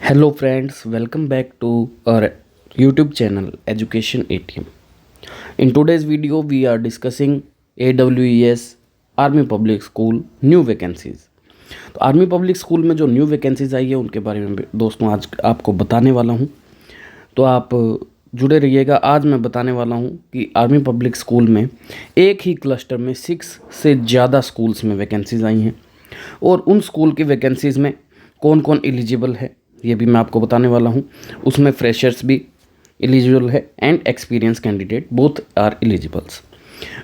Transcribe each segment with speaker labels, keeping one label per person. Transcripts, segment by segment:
Speaker 1: Hello friends, welcome back to our YouTube channel Education ATM. In today's video we are discussing AWES Army Public School new vacancies. तो army public school में जो new vacancies आई है उनके बारे में दोस्तों आज आपको बताने वाला हूँ। तो आप जुड़े रहिएगा। आज मैं बताने वाला हूँ कि आर्मी पब्लिक स्कूल में एक ही क्लस्टर में 6 से ज़्यादा स्कूल्स में वैकेंसीज आई हैं और उन स्कूल की वैकेंसीज़ में कौन कौन एलिजिबल है ये भी मैं आपको बताने वाला हूँ। उसमें फ्रेशर्स भी एलिजिबल है and experience candidate both are eligibles.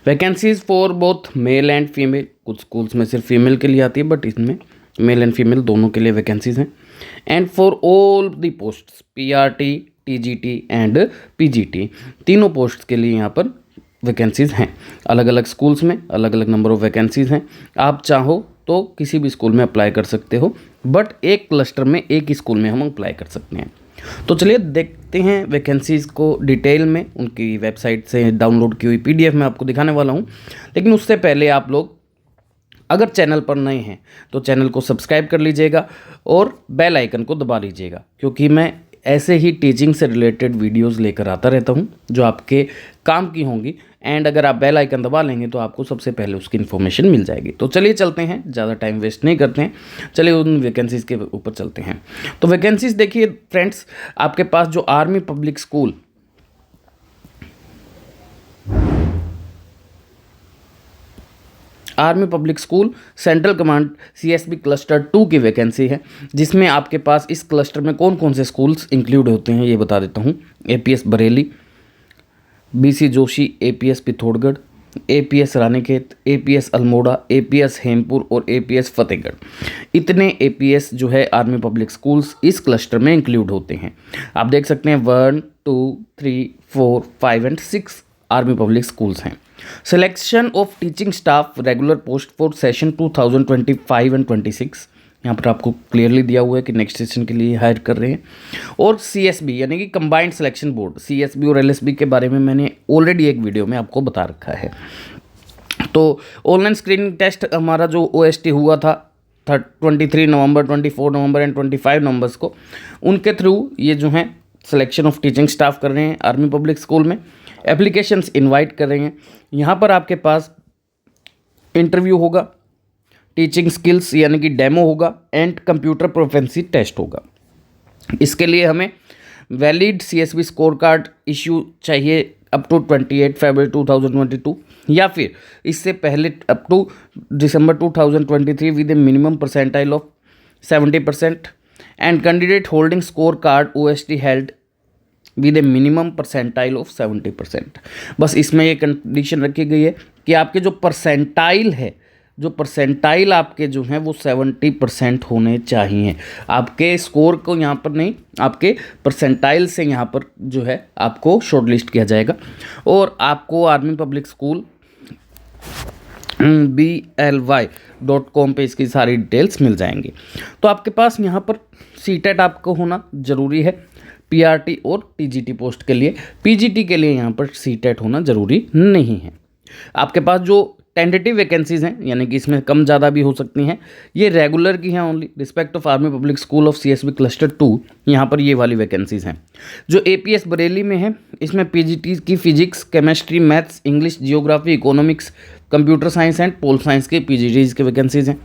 Speaker 1: Vacancies for both male and female. कुछ स्कूल्स में सिर्फ फीमेल के लिए आती है बट इसमें मेल एंड फीमेल दोनों के लिए वैकेंसीज हैं। And for all the posts PRT, TGT and PGT तीनों पोस्ट्स के लिए यहाँ पर वैकेंसीज हैं। अलग अलग स्कूल्स में अलग अलग नंबर ऑफ वैकेंसीज हैं। आप चाहो तो किसी भी स्कूल में अप्लाई कर सकते हो बट एक क्लस्टर में एक ही स्कूल में हम अप्लाई कर सकते हैं। तो चलिए देखते हैं वैकेंसीज़ को डिटेल में। उनकी वेबसाइट से डाउनलोड की हुई पीडीएफ मैं आपको दिखाने वाला हूं। लेकिन उससे पहले आप लोग अगर चैनल पर नए हैं तो चैनल को सब्सक्राइब कर लीजिएगा और बेल आइकन को दबा लीजिएगा, क्योंकि मैं ऐसे ही टीचिंग से रिलेटेड वीडियोस लेकर आता रहता हूं जो आपके काम की होंगी। एंड अगर आप बेल आइकन दबा लेंगे तो आपको सबसे पहले उसकी इन्फॉर्मेशन मिल जाएगी। तो चलिए चलते हैं, ज़्यादा टाइम वेस्ट नहीं करते हैं, चलिए उन वैकेंसीज़ के ऊपर चलते हैं। तो वैकेंसीज़ देखिए फ्रेंड्स, आपके पास जो army public school central command CSB cluster 2 की वैकेंसी है, जिसमें आपके पास इस क्लस्टर में कौन कौन से स्कूल्स इंक्लूड होते हैं ये बता देता हूँ। APS Bareilly, BC Joshi APS Pithoragarh, APS Ranikhet, APS Almora, APS Hempur और एपीएस फतेहगढ़। इतने एपीएस जो है आर्मी पब्लिक स्कूल्स इस क्लस्टर में इंक्लूड होते हैं। आप देख सकते हैं 1, 2, 3, 4, 5 एंड 6 आर्मी पब्लिक स्कूल्स हैं। Selection of teaching staff regular post for session 2025 and 26 यहाँ पर आपको क्लियरली दिया हुआ है कि नेक्स्ट सेशन के लिए हायर कर रहे हैं। और सीएसबी यानी कि कंबाइंड सिलेक्शन बोर्ड, सीएसबी और एलएसबी के बारे में मैंने ऑलरेडी एक वीडियो में आपको बता रखा है। तो ऑनलाइन स्क्रीनिंग टेस्ट हमारा जो ओएसटी हुआ था 23 नवंबर, 24 नवंबर एंड 25 नवंबर्स को, उनके थ्रू ये जो हैं सिलेक्शन ऑफ टीचिंग स्टाफ कर रहे हैं आर्मी पब्लिक स्कूल में। एप्लीकेशंस इनवाइट कर रहे हैं। यहाँ पर आपके पास इंटरव्यू होगा, टीचिंग स्किल्स यानी कि डेमो होगा एंड कंप्यूटर प्रोफिशिएंसी टेस्ट होगा। इसके लिए हमें valid CSB score card issue चाहिए अप टू 28 फरवरी 2022 या फिर इससे पहले अप टू दिसंबर 2023 with a minimum percentile of 70% and candidate holding score card OST held with a minimum percentile of 70%। बस इसमें ये कंडीशन रखी गई है कि आपके जो परसेंटाइल है, जो परसेंटाइल आपके जो हैं वो 70% होने चाहिए। आपके स्कोर को यहाँ पर नहीं, आपके परसेंटाइल से यहाँ पर जो है आपको शॉर्टलिस्ट किया जाएगा और आपको आर्मी पब्लिक स्कूल BLY.com पे इसकी सारी डिटेल्स मिल जाएंगी। तो आपके पास यहाँ पर सीटेट आपको होना ज़रूरी है पीआरटी और टीजीटी पोस्ट के लिए। पीजीटी के लिए यहाँ पर सीटेट होना ज़रूरी नहीं है। आपके पास जो टेंटेटिव वैकेंसीज हैं यानी कि इसमें कम ज़्यादा भी हो सकती हैं, ये रेगुलर की हैं only respect of army public school of CSB cluster 2। यहाँ पर ये वाली वैकेंसीज हैं। जो एपीएस बरेली में है इसमें पीजीटी की physics, chemistry, maths, English, geography, economics, computer science and pol science के पीजीटीज के वैकेंसीज हैं।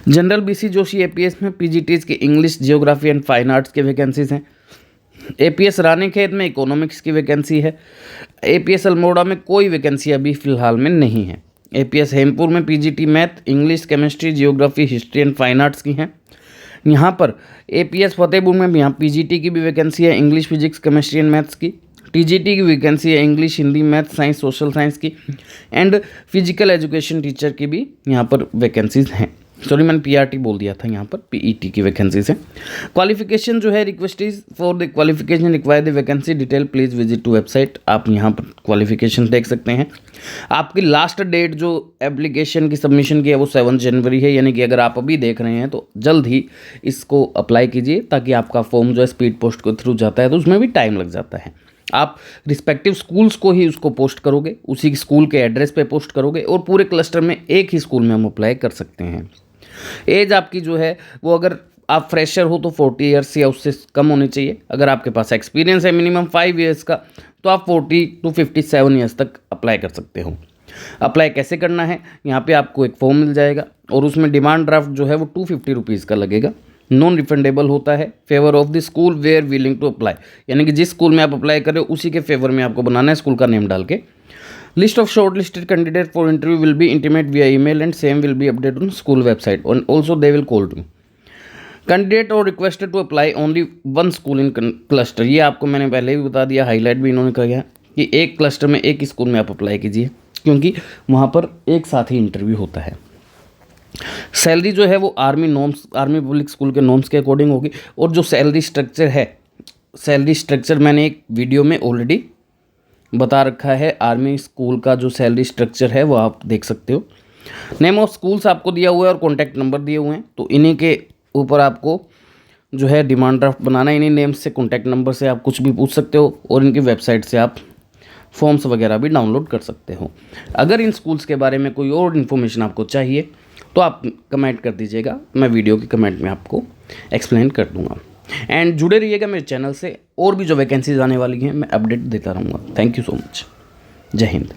Speaker 1: जनरल बीसी जोशी एपीएस में पीजीटीज के English, geography and fine arts के वैकेंसीज हैं। एपीएस रानीखेत में इकोनॉमिक्स की वैकेंसी है। एपीएस अल्मोड़ा में कोई वैकेंसी अभी फ़िलहाल में नहीं है। एपीएस हेमपुर में PGT math, English, chemistry, geography, history and fine arts की हैं। यहाँ पर एपीएस फतेहपुर में भी यहाँ पीजीटी की भी वैकेंसी है, English, physics, chemistry and maths की। टीजीटी की वैकेंसी है English, Hindi, math, science, social science की एंड फिजिकल एजुकेशन टीचर की भी यहाँ पर वैकेंसीज हैं। सॉरी मैंने पीआरटी बोल दिया था, यहाँ पर पीईटी की वैकेंसीज हैं। क्वालिफिकेशन जो है request is for the qualification require the vacancy detail please visit to website. आप यहाँ पर क्वालिफिकेशन देख सकते हैं। आपकी लास्ट डेट जो एप्लीकेशन की सबमिशन की है वो 7 जनवरी है, यानी कि अगर आप अभी देख रहे हैं तो जल्द ही इसको अप्लाई कीजिए ताकि आपका फॉर्म जो है स्पीड पोस्ट के थ्रू जाता है तो उसमें भी टाइम लग जाता है। आप रिस्पेक्टिव स्कूल्स को ही उसको पोस्ट करोगे, उसी स्कूल के एड्रेस पे पोस्ट करोगे और पूरे क्लस्टर में एक ही स्कूल में हम अप्लाई कर सकते हैं। एज आपकी जो है वो अगर आप फ्रेशर हो तो 40 ईयर्स या उससे कम होने चाहिए। अगर आपके पास एक्सपीरियंस है मिनिमम 5 ईयर्स का तो आप 40 to 57 ईयर्स तक अप्लाई कर सकते हो। अप्लाई कैसे करना है, यहाँ पे आपको एक फॉर्म मिल जाएगा और उसमें डिमांड ड्राफ्ट जो है वो 250 रुपीज़ का लगेगा। नॉन रिफंडेबल होता है। Favour of the school where willing to apply, यानी कि जिस स्कूल में आप अप्लाई करें उसी के फेवर में आपको बनाना है, स्कूल का नेम डाल के। List of shortlisted candidate for interview will be intimate via email and same will be update on school website and also they will call to candidate और requested to apply only one school in cluster. ये आपको मैंने पहले भी बता दिया, highlight भी इन्होंने किया कि एक क्लस्टर में एक स्कूल में आप अप्लाई कीजिए, क्योंकि वहाँ पर एक साथ ही इंटरव्यू होता है। सैलरी जो है वो आर्मी पब्लिक स्कूल के नॉर्म्स के अकॉर्डिंग होगी। और जो सैलरी स्ट्रक्चर है, सैलरी स्ट्रक्चर मैंने एक वीडियो में ऑलरेडी बता रखा है। आर्मी स्कूल का जो सैलरी स्ट्रक्चर है वो आप देख सकते हो। नेम ऑफ स्कूल्स आपको दिया हुआ है और कॉन्टैक्ट नंबर दिए हुए हैं, तो इन्हीं के ऊपर आपको जो है डिमांड ड्राफ्ट बनाना है। इन्हीं नेम्स से, कॉन्टैक्ट नंबर से आप कुछ भी पूछ सकते हो और इनकी वेबसाइट से आप फॉर्म्स वगैरह भी डाउनलोड कर सकते हो। अगर इन स्कूल्स के बारे में कोई और इन्फॉर्मेशन आपको चाहिए तो आप कमेंट कर दीजिएगा, मैं वीडियो के कमेंट में आपको एक्सप्लेन कर दूंगा। एंड जुड़े रहिएगा मेरे चैनल से, और भी जो वैकेंसीज आने वाली हैं मैं अपडेट देता रहूँगा। Thank you so much. जय हिंद।